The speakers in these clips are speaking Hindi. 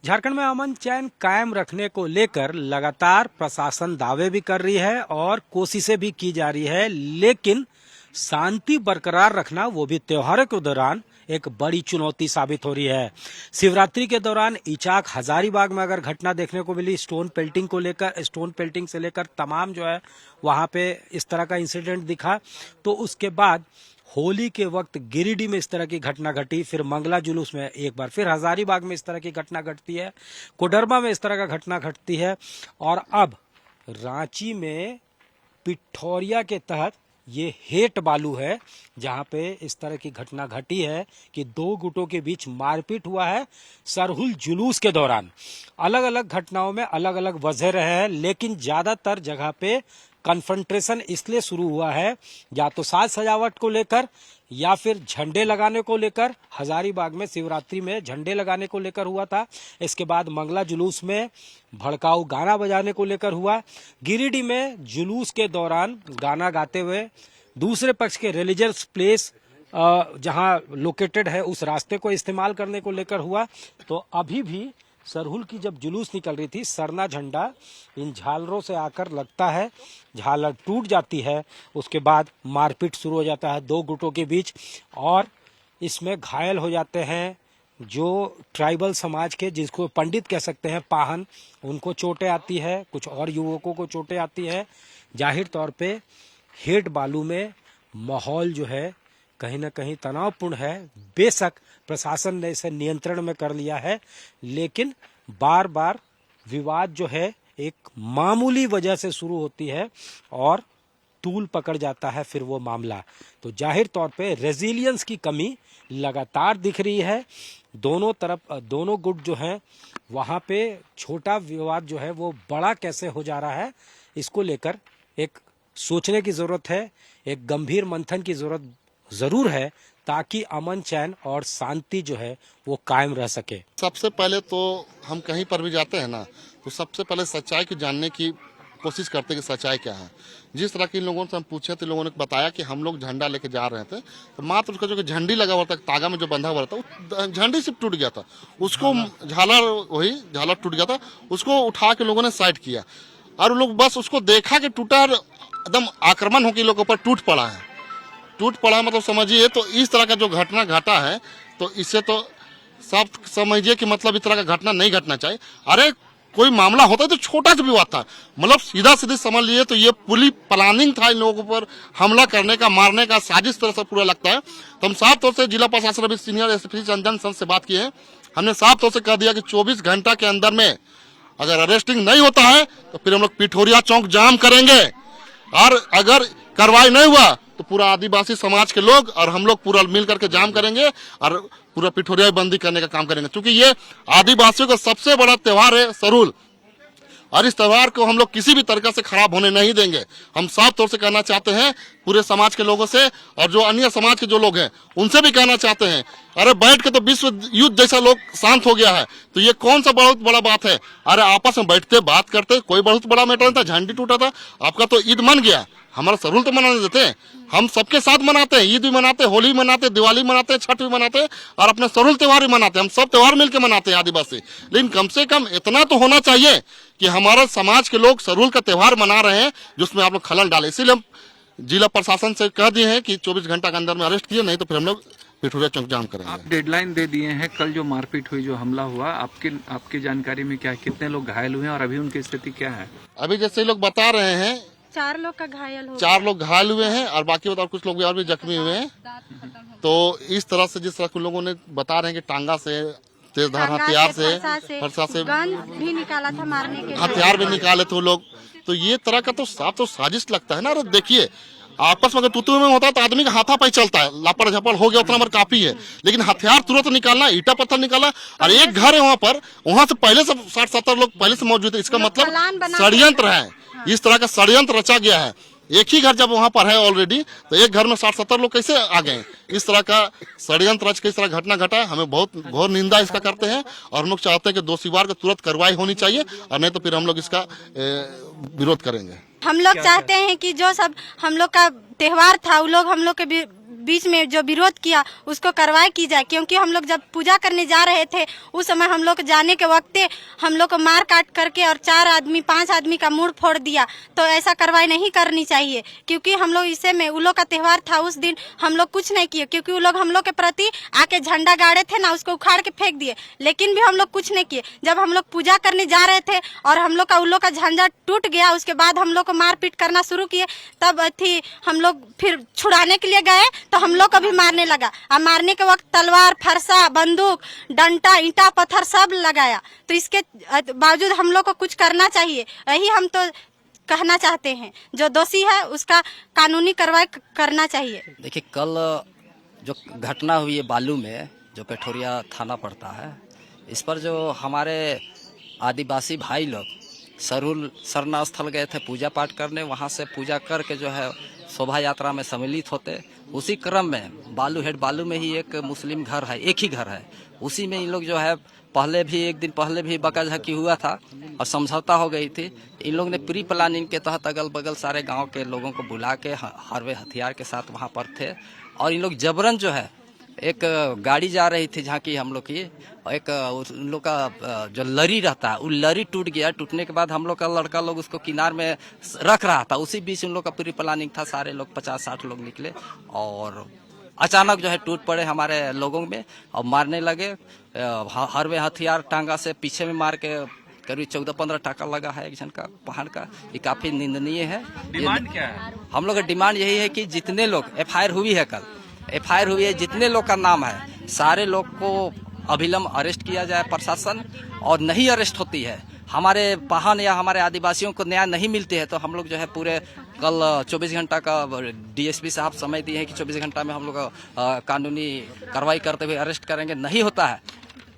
झारखंड में अमन चैन कायम रखने को लेकर लगातार प्रशासन दावे भी कर रही है और कोशिशें भी की जा रही है, लेकिन शांति बरकरार रखना वो भी त्योहारों के दौरान एक बड़ी चुनौती साबित हो रही है। शिवरात्रि के दौरान इचाक हजारीबाग में अगर घटना देखने को मिली स्टोन पेल्टिंग से लेकर तमाम जो है वहां पे इस तरह का इंसिडेंट दिखा, तो उसके बाद होली के वक्त गिरिडीह में इस तरह की घटना घटी, फिर मंगला जुलूस में एक बार फिर हजारीबाग में इस तरह की घटना घटती है, कोडरमा में इस तरह का घटना घटती है और अब रांची में पिठौरिया के तहत ये हेट बालू है जहां पे इस तरह की घटना घटी है कि दो गुटों के बीच मारपीट हुआ है सरहुल जुलूस के दौरान। अलग अलग घटनाओं में अलग अलग वजह रहे हैं, लेकिन ज्यादातर जगह पे कन्फ्रंट्रेशन इसलिए शुरू हुआ है या तो साज सजावट को लेकर या फिर झंडे लगाने को लेकर। हजारीबाग में शिवरात्रि में झंडे लगाने को लेकर हुआ था, इसके बाद मंगला जुलूस में भड़काऊ गाना बजाने को लेकर हुआ। गिरिडीह में जुलूस के दौरान गाना गाते हुए दूसरे पक्ष के रिलीजियस प्लेस जहां लोकेटेड है उस रास्ते को इस्तेमाल करने को लेकर हुआ। तो अभी भी सरहुल की जब जुलूस निकल रही थी, सरना झंडा इन झालरों से आकर लगता है, झालर टूट जाती है, उसके बाद मारपीट शुरू हो जाता है दो गुटों के बीच और इसमें घायल हो जाते हैं जो ट्राइबल समाज के, जिसको पंडित कह सकते हैं, पाहन, उनको चोटें आती है, कुछ और युवकों को चोटें आती है। जाहिर तौर पे हेट बालू में माहौल जो है कहीं ना कहीं तनावपूर्ण है। बेशक प्रशासन ने इसे नियंत्रण में कर लिया है, लेकिन बार बार विवाद जो है एक मामूली वजह से शुरू होती है और तूल पकड़ जाता है फिर वो मामला। तो जाहिर तौर पे रेजिलियंस की कमी लगातार दिख रही है। दोनों तरफ दोनों गुट जो है वहां पे छोटा विवाद जो है वो बड़ा कैसे हो जा रहा है, इसको लेकर एक सोचने की जरूरत है, एक गंभीर मंथन की जरूरत जरूर है ताकि अमन चैन और शांति जो है वो कायम रह सके। सबसे पहले तो हम कहीं पर भी जाते हैं ना, तो सबसे पहले सच्चाई को जानने की कोशिश करते हैं कि सच्चाई क्या है। जिस तरह के लोगों से हम पूछे तो लोगों ने बताया कि हम लोग झंडा लेके जा रहे थे, तो मात्र उसका जो झंडी लगा हुआ था, तागा में जो बंधा हुआ था, वो झंडी सिर्फ टूट गया था, उसको झालर टूट गया था, उसको उठा के लोगों ने साइड किया और लोग बस उसको देखा कि टूटा और एकदम आक्रमण होकर लोगों पर टूट पड़ा मतलब समझिए। तो इस तरह का जो घटना घटा है, तो इससे तो सब समझिए कि मतलब इस तरह का घटना नहीं घटना चाहिए। अरे कोई मामला होता है तो छोटा सा भी हुआ था, मतलब सीधा समझ लिए तो ये पूरी प्लानिंग था इन लोगों पर हमला करने का, मारने का, साजिश तरह से पूरा लगता है। तो हम साफ तौर से जिला प्रशासन अभी सीनियर एसपी चंदन सन से बात किए हैं, हमने साफ तौर से कह दिया कि 24 घंटा के अंदर में अगर अरेस्टिंग नहीं होता है तो फिर हम लोग पिठौरिया चौक जाम करेंगे और अगर कार्रवाई नहीं हुआ तो पूरा आदिवासी समाज के लोग और हम लोग पूरा मिल करके जाम करेंगे और पूरा पिठौरिया बंदी करने का काम करेंगे, क्योंकि ये आदिवासियों का सबसे बड़ा त्योहार है सरहुल और इस त्योहार को हम लोग किसी भी तरीके से खराब होने नहीं देंगे। हम साफ तौर से कहना चाहते हैं पूरे समाज के लोगों से और जो अन्य समाज के जो लोग हैं उनसे भी कहना चाहते हैं, अरे बैठ के तो विश्व युद्ध जैसा लोग शांत हो गया है, तो ये कौन सा बहुत बड़ा बात है। अरे आपस में बैठते बात करते, कोई बहुत बड़ा मैटर नहीं था, झंडी टूटा था, आपका तो ईद मन गया, हमारा सरहुल तो मनाने देते हैं, हम सबके साथ मनाते हैं, ईद भी मनाते हैं, होली भी मनाते हैं, दिवाली मनाते हैं, छठ भी मनाते हैं और अपने सरहुल त्योहार भी मनाते हैं। हम सब त्योहार मिलकर मनाते हैं आदिवासी, लेकिन कम से कम इतना तो होना चाहिए कि हमारा समाज के लोग सरहुल का त्योहार मना रहे हैं जिसमें आप लोग खलल डाले। इसीलिए हम जिला प्रशासन से कह दिए हैं कि 24 घंटा के अंदर में अरेस्ट किए, नहीं तो फिर हम लोग पिठौरिया चौक जाम करेंगे। आप डेडलाइन दे दिए हैं, कल जो मारपीट हुई, जो हमला हुआ, आपकी जानकारी में क्या है, कितने लोग घायल हुए हैं और अभी उनकी स्थिति क्या है? अभी जैसे लोग बता रहे हैं 4 लोग घायल हुए हैं और बाकी बताओ कुछ लोग और भी जख्मी हुए हैं। तो इस तरह से जिस तरह के लोगों ने बता रहे हैं कि टांगा से, तेजधार हथियार से, फरसा से भी निकाला था मारने के, हथियार भी निकाले थे वो लोग। तो ये तरह का तो साफ तो साजिश लगता है ना। अरे देखिए आपस में अगर तुतु में होता है तो आदमी का हाथापाई चलता है, लापड़ झपड़ हो गया उतना बार काफी है, लेकिन हथियार तुरंत निकालना, ईटा पत्थर निकाला और एक घर है वहाँ पर, वहाँ से पहले से 60-70 लोग पहले से मौजूद है, इसका मतलब षड्यंत्र है। इस तरह का षड्यंत्र रचा गया है। एक ही घर जब वहाँ पर है ऑलरेडी, तो एक घर में 60-70 लोग कैसे आ गए? इस तरह का षड्यंत्र रच के इस तरह घटना घटा है, हमें बहुत घोर निंदा इसका करते हैं और हम लोग चाहते हैं कि दोषीवार को तुरंत कार्रवाई होनी चाहिए और नहीं तो फिर हम लोग इसका विरोध करेंगे। हम लोग चाहते हैं कि जो सब हम लोग का त्योहार था वो लोग हम लोग के बीच में जो विरोध किया उसको कार्रवाई की जाए, क्योंकि हम लोग जब पूजा करने जा रहे थे उस समय हम लोग जाने के वक्त हम लोग को मार काट करके और 5 आदमी का मुंह फोड़ दिया। तो ऐसा कार्रवाई नहीं करनी चाहिए, क्योंकि हम लोग इसे में उन लोग का त्योहार था, उस दिन हम लोग कुछ नहीं किए, क्योंकि वो लोग हम लोग के प्रति आके झंडा गाड़े थे ना, उसको उखाड़ के फेंक दिए, लेकिन भी हम लोग कुछ नहीं किए। जब हम लोग पूजा करने जा रहे थे और हम लोग का उन लोग का झंडा टूट गया, उसके बाद हम लोग को मारपीट करना शुरू किए। तब थी हम लोग फिर छुड़ाने के लिए गए तो हम लोग को भी मारने लगा। अब मारने के वक्त तलवार, फरसा, बंदूक, डंडा, ईंटा, पत्थर सब लगाया। तो इसके बावजूद हम लोग को कुछ करना चाहिए, यही हम तो कहना चाहते हैं। जो दोषी है उसका कानूनी कार्रवाई करना चाहिए। देखिए, कल जो घटना हुई है बालू में, जो पेठोरिया थाना पड़ता है, इस पर जो हमारे आदिवासी भाई लोग सरुल सरना स्थल गए थे पूजा पाठ करने, वहाँ से पूजा करके जो है शोभा यात्रा में सम्मिलित होते। उसी क्रम में बालू में ही एक मुस्लिम घर है, एक ही घर है, उसी में इन लोग जो है एक दिन पहले भी बकाझकी हुआ था और समझौता हो गई थी। इन लोग ने प्री प्लानिंग के तहत अगल बगल सारे गांव के लोगों को बुला के हरवे हथियार के साथ वहां पर थे और इन लोग जबरन जो है एक गाड़ी जा रही थी झांकी हम लोग की, एक उन लोग का जो लरी रहता है वो लरी टूट गया। टूटने के बाद हम लोग का लड़का लोग उसको किनार में रख रहा था, उसी बीच उन लोग का प्री प्लानिंग था। सारे लोग 50-60 लोग निकले और अचानक जो है टूट पड़े हमारे लोगों में और मारने लगे। हरवे हथियार टांगा से पीछे में मार के करीब 14-15 टाका लगा है एक जन का पहाड़ का। ये काफी निंदनीय है। डिमांड क्या है? हम लोग का डिमांड यही है कि जितने लोग FIR हुई है, कल FIR हुई है, जितने लोग का नाम है सारे लोग को अभिलंब अरेस्ट किया जाए प्रशासन, और नहीं अरेस्ट होती है हमारे पाहन या हमारे आदिवासियों को न्याय नहीं मिलते है तो हम लोग जो है पूरे कल 24 घंटा का DSP साहब समय दिए हैं कि 24 घंटा में हम लोग कानूनी कार्रवाई करते हुए अरेस्ट करेंगे। नहीं होता है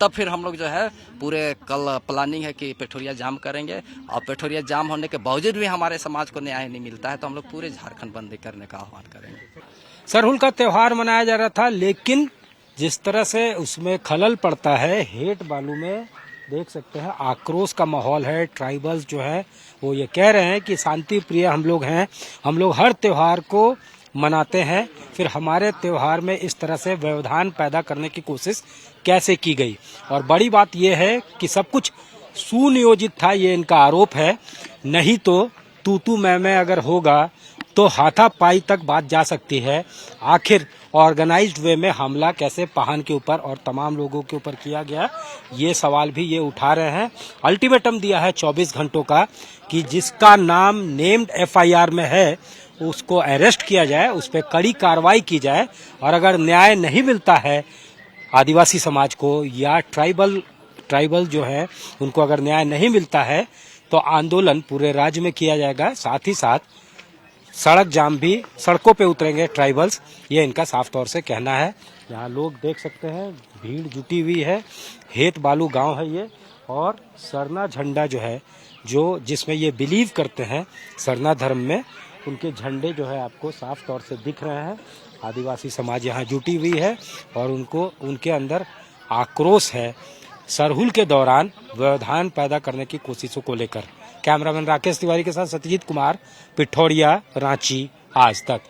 तब फिर हम लोग जो है पूरे कल प्लानिंग है कि पेठोरिया जाम करेंगे, और पेठोरिया जाम होने के बावजूद भी हमारे समाज को न्याय नहीं मिलता है तो हम लोग पूरे झारखंड बंदी करने का आह्वान करेंगे। सरहुल का त्योहार मनाया जा रहा था, लेकिन जिस तरह से उसमें खलल पड़ता है, हेट बालू में देख सकते हैं आक्रोश का माहौल है। ट्राइबल्स जो है वो ये कह रहे हैं कि शांति प्रिय हम लोग हैं, हम लोग हर त्योहार को मनाते हैं, फिर हमारे त्योहार में इस तरह से व्यवधान पैदा करने की कोशिश कैसे की गई। और बड़ी बात यह है कि सब कुछ सुनियोजित था, ये इनका आरोप है। नहीं तो तू मैं अगर होगा तो हाथापाई तक बात जा सकती है। आखिर ऑर्गेनाइज्ड वे में हमला कैसे पाहन के ऊपर और तमाम लोगों के ऊपर किया गया, ये सवाल भी ये उठा रहे हैं। अल्टीमेटम दिया है 24 घंटों का कि जिसका नाम नेम्ड FIR में है उसको अरेस्ट किया जाए, उस पर कड़ी कार्रवाई की जाए, और अगर न्याय नहीं मिलता है आदिवासी समाज को या ट्राइबल जो है उनको अगर न्याय नहीं मिलता है तो आंदोलन पूरे राज्य में किया जाएगा। साथ ही साथ सड़क जाम भी, सड़कों पे उतरेंगे ट्राइबल्स, ये इनका साफ तौर से कहना है। यहाँ लोग देख सकते हैं भीड़ जुटी हुई है। हेत बालू गांव है ये, और सरना झंडा जो है, जो जिसमें ये बिलीव करते हैं सरना धर्म में, उनके झंडे जो है आपको साफ तौर से दिख रहे हैं। आदिवासी समाज यहाँ जुटी हुई है और उनके अंदर आक्रोश है सरहुल के दौरान व्यवधान पैदा करने की कोशिशों को लेकर। कैमरामैन राकेश तिवारी के साथ सत्यजीत कुमार, पिठौरिया, रांची, आज तक।